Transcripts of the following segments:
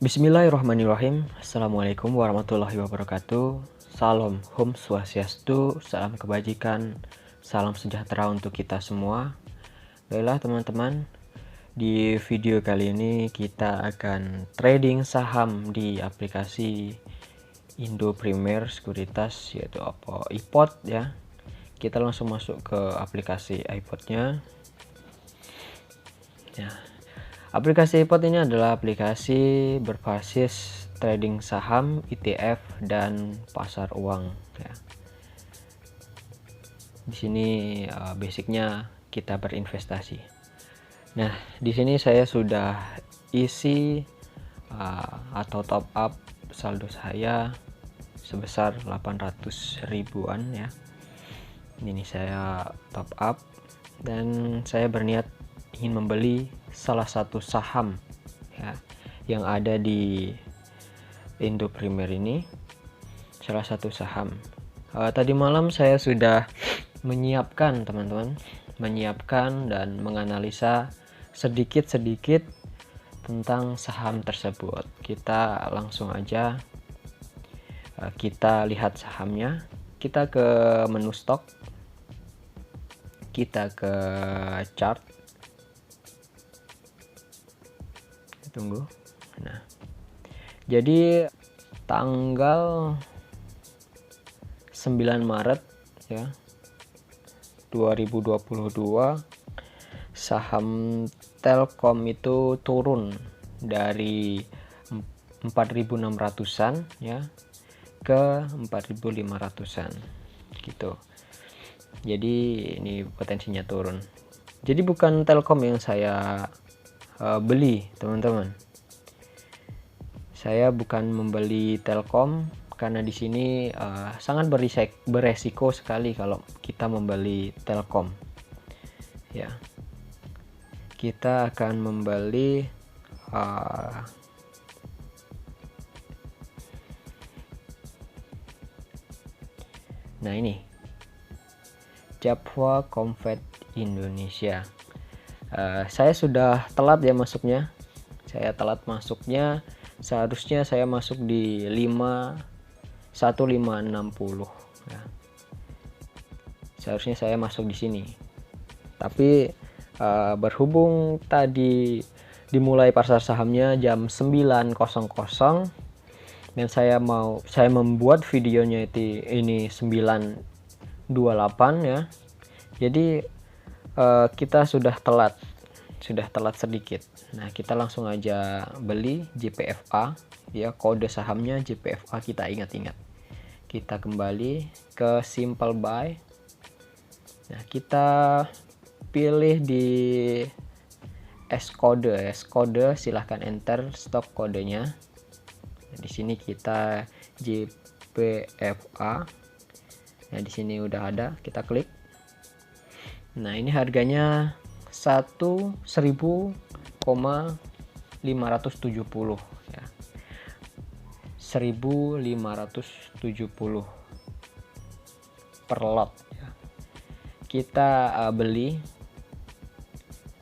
Bismillahirrahmanirrahim. Assalamualaikum warahmatullahi wabarakatuh. Salam Om Swastiastu, salam kebajikan, salam sejahtera untuk kita semua. Baiklah teman-teman, di video kali ini kita akan trading saham di aplikasi Indo Premier Sekuritas, yaitu apa iPod ya. Kita langsung masuk ke aplikasi iPod-nya. Ya. Aplikasi iPod ini adalah aplikasi berbasis trading saham, ETF, dan pasar uang. Ya. Di sini basicnya kita berinvestasi. Nah, di sini saya sudah isi atau top up saldo saya sebesar 800 ribuan ya. Ini saya top up dan saya berniat ingin membeli salah satu saham ya yang ada di Indo Premier ini, salah satu saham. Tadi malam saya sudah menyiapkan teman-teman, menyiapkan dan menganalisa sedikit-sedikit tentang saham tersebut. Kita langsung aja kita lihat sahamnya. Kita ke menu stok, kita ke chart. Tunggu. Nah, jadi tanggal 9 Maret ya 2022 saham Telkom itu turun dari 4.600-an ya ke 4.500-an gitu. Jadi ini potensinya turun. Jadi bukan Telkom yang saya beli teman-teman. Saya bukan membeli Telkom karena di sini sangat beresiko sekali kalau kita membeli Telkom. Ya, kita akan membeli nah ini Java Convert Indonesia. Saya sudah telat ya masuknya. Saya telat masuknya. Seharusnya saya masuk di 1560 ya. Seharusnya saya masuk di sini. Tapi berhubung tadi dimulai pasar sahamnya jam 9.00 dan saya membuat videonya ini 9.28 ya. Jadi kita sudah telat sedikit. Nah, kita langsung aja beli JPFA ya, kode sahamnya JPFA kita ingat-ingat. Kita kembali ke simple buy. Nah, kita pilih di S kode silahkan enter stop kodenya. Nah, di sini kita JPFA. Nah, di sini udah ada, kita klik. Nah, ini harganya 1.570 ya. 1.570 per lot ya. Kita beli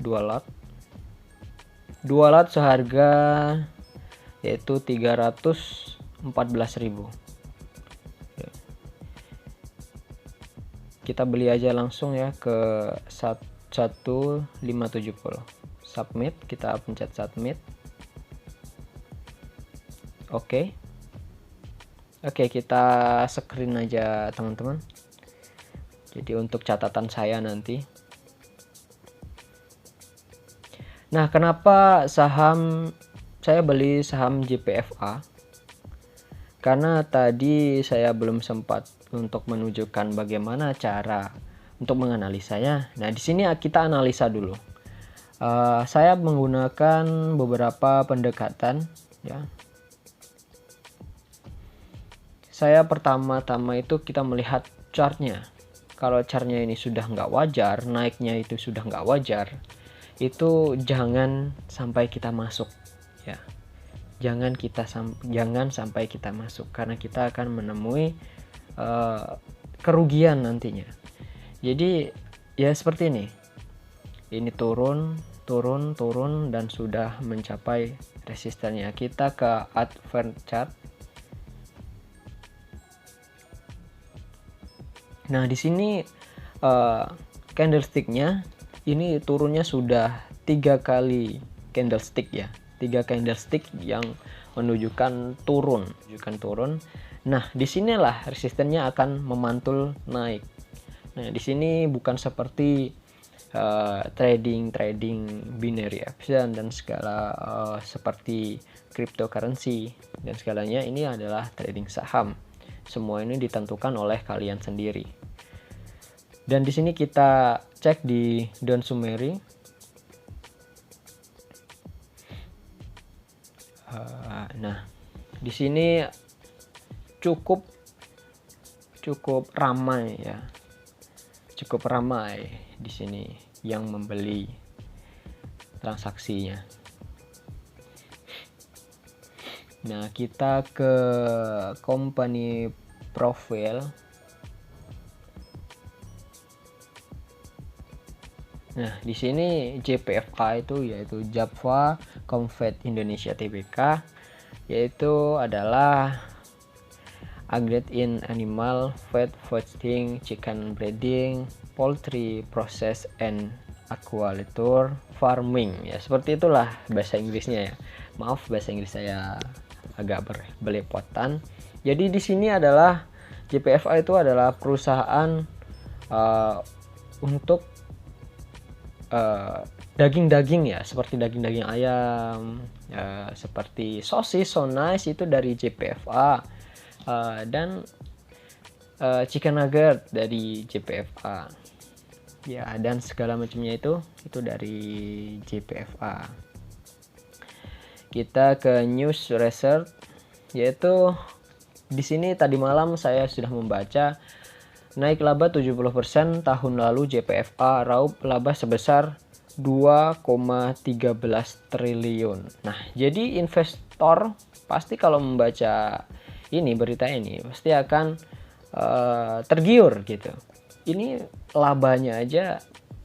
2 lot. 2 lot seharga yaitu 314.000. Kita beli aja langsung ya ke 1.570. Submit, kita pencet submit. Oke, kita screen aja teman-teman. Jadi untuk catatan saya nanti. Nah, kenapa saya beli saham JPFA? Karena tadi saya belum sempat untuk menunjukkan bagaimana cara untuk menganalisanya. Nah, di sini kita analisa dulu. Saya menggunakan beberapa pendekatan ya. Saya pertama-tama itu kita melihat chartnya. Kalau chartnya ini sudah nggak wajar, naiknya itu sudah nggak wajar, itu jangan sampai kita masuk ya. Jangan sampai kita masuk karena kita akan menemui kerugian nantinya. Jadi ya seperti ini turun turun dan sudah mencapai resistennya. Kita ke advance chart. Nah, di sini candlesticknya ini turunnya sudah 3 kali candlestick ya, 3 candlestick yang menunjukkan turun. Nah, disinilah resistennya akan memantul naik. Nah, di sini bukan seperti trading binary option dan segala seperti cryptocurrency dan segalanya. Ini adalah trading saham. Semua ini ditentukan oleh kalian sendiri. Dan di sini kita cek di Don Summary. Nah, di sini cukup ramai ya. Cukup ramai di sini yang membeli transaksinya. Nah, kita ke company profile. Nah, di sini JPFA itu yaitu Java Convert Indonesia Tbk, yaitu adalah agregat in animal feed, feeding, chicken breeding, poultry process and aquaculture farming. Ya, seperti itulah bahasa Inggrisnya ya. Maaf, bahasa Inggris saya agak belepotan. Jadi di sini adalah JPFA itu adalah perusahaan untuk daging-daging ya, seperti daging-daging ayam, seperti sosis, so nice itu dari JPFA, dan chicken nugget dari JPFA ya, dan segala macamnya itu dari JPFA. Kita ke news research, yaitu di sini tadi malam saya sudah membaca naik laba 70% tahun lalu. JPFA raup laba sebesar 2,13 triliun. Nah, jadi investor pasti kalau membaca ini, berita ini pasti akan tergiur gitu. Ini labanya aja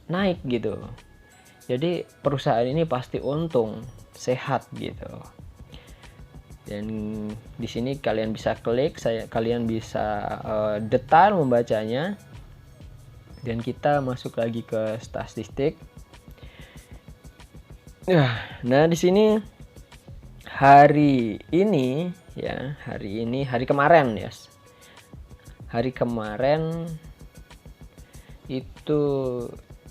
naik gitu. Jadi perusahaan ini pasti untung, sehat gitu. Dan di sini kalian bisa klik, kalian bisa detail membacanya. Dan kita masuk lagi ke statistik. Nah, di sini hari ini ya, hari kemarin ya. Hari kemarin itu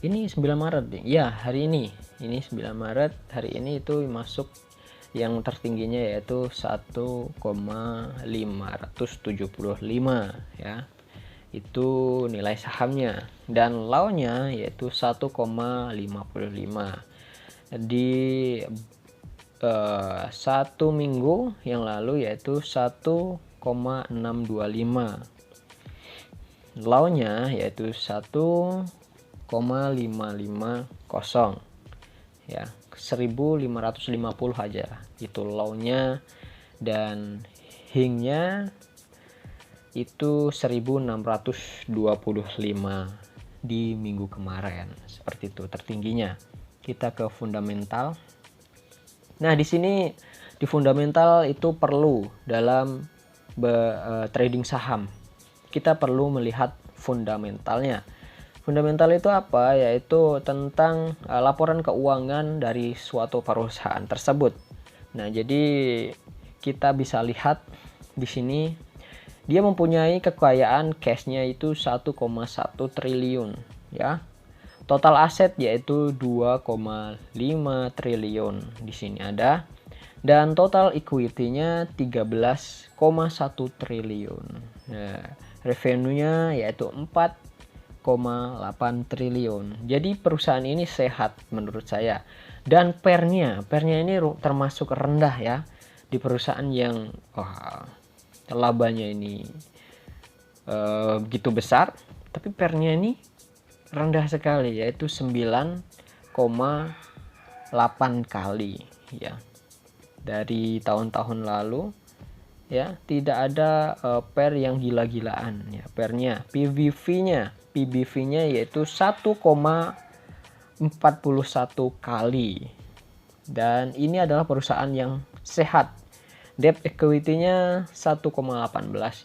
ini 9 Maret nih. Ya, hari ini 9 Maret, hari ini itu masuk yang tertingginya yaitu 1,575 ya. Itu nilai sahamnya, dan low-nya yaitu 1,55 di satu minggu yang lalu, yaitu 1,625. Low-nya yaitu 1,550 ya, 1550 aja itu low-nya, dan hing-nya itu 1625 di minggu kemarin. Seperti itu tertingginya. Kita ke fundamental. Nah, di sini di fundamental itu perlu dalam trading saham. Kita perlu melihat fundamentalnya. Fundamental itu apa? Yaitu tentang laporan keuangan dari suatu perusahaan tersebut. Nah, jadi kita bisa lihat di sini dia mempunyai kekayaan cashnya itu 1,1 triliun ya. Total aset yaitu 2,5 triliun di sini ada, dan total equity-nya 13,1 triliun. Nah, revenue-nya yaitu 4,8 triliun. Jadi perusahaan ini sehat menurut saya. Dan pernya ini termasuk rendah ya, di perusahaan yang labanya ini begitu besar, tapi pernya ini rendah sekali, yaitu 9,8 kali ya. Dari tahun-tahun lalu ya, tidak ada per yang gila-gilaan ya pernya. PBV-nya yaitu 1,4 41 kali. Dan ini adalah perusahaan yang sehat. Debt equity-nya 1,18,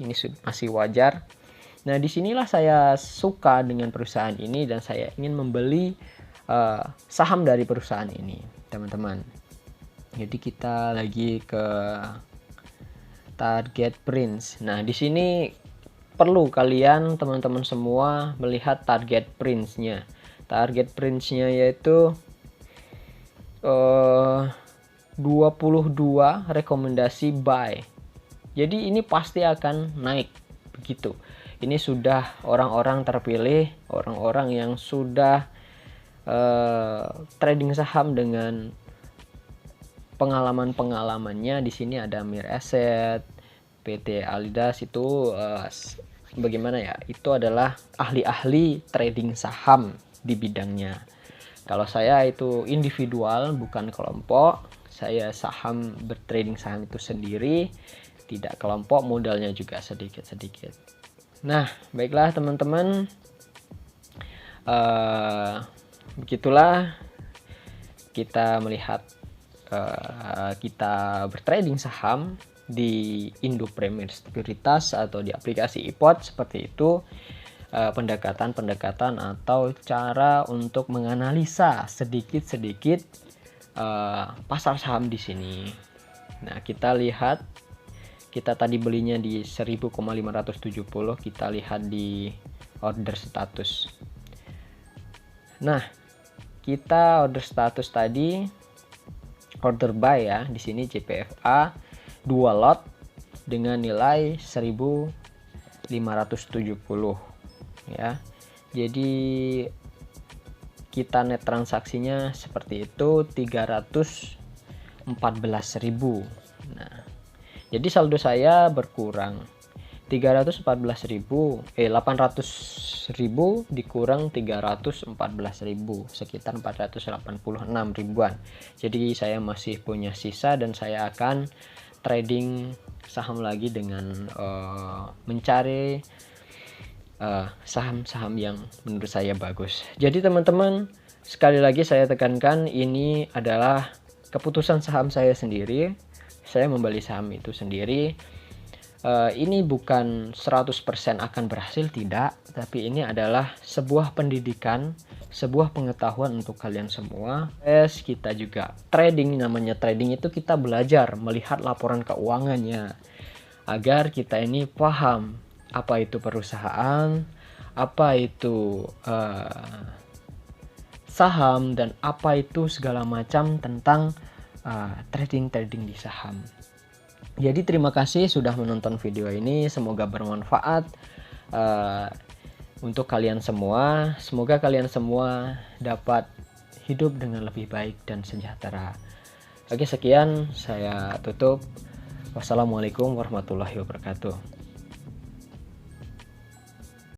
ini masih wajar. Nah, disinilah saya suka dengan perusahaan ini dan saya ingin membeli saham dari perusahaan ini, teman-teman. Jadi kita lagi ke target Prince. Nah, di sini perlu kalian teman-teman semua melihat target Prince-nya. Target Prince-nya yaitu 22 rekomendasi buy. Jadi ini pasti akan naik begitu. Ini sudah orang-orang terpilih, orang-orang yang sudah trading saham dengan pengalaman-pengalamannya. Di sini ada Mir Asset, PT Alidas, itu bagaimana ya? Itu adalah ahli-ahli trading saham di bidangnya. Kalau saya itu individual, bukan kelompok. Saya bertrading saham itu sendiri, tidak kelompok, modalnya juga sedikit-sedikit. Nah, baiklah teman-teman, begitulah kita melihat kita bertrading saham di Indo Premier Sekuritas atau di aplikasi iPod seperti itu. Pendekatan-pendekatan atau cara untuk menganalisa sedikit-sedikit pasar saham di sini. Nah, kita lihat, kita tadi belinya di 1000,570, kita lihat di order status. Nah, kita order status tadi order buy ya, di sini JPFA 2 lot dengan nilai 1570 ya. Jadi kita net transaksinya seperti itu 314.000. Nah, jadi saldo saya berkurang 800.000 dikurang 314.000, sekitar 486 ribuan. Jadi saya masih punya sisa dan saya akan trading saham lagi dengan mencari saham-saham yang menurut saya bagus. Jadi teman-teman, sekali lagi saya tekankan, ini adalah keputusan saham saya sendiri. Saya membeli saham itu sendiri. Ini bukan 100% akan berhasil, tidak, tapi ini adalah sebuah pendidikan, sebuah pengetahuan untuk kalian semua. Kita juga trading, namanya trading itu kita belajar melihat laporan keuangannya agar kita ini paham apa itu perusahaan, apa itu saham, dan apa itu segala macam tentang trading di saham. Jadi terima kasih sudah menonton video ini, semoga bermanfaat untuk kalian semua. Semoga kalian semua dapat hidup dengan lebih baik dan sejahtera. Oke, sekian, saya tutup. Wassalamualaikum warahmatullahi wabarakatuh.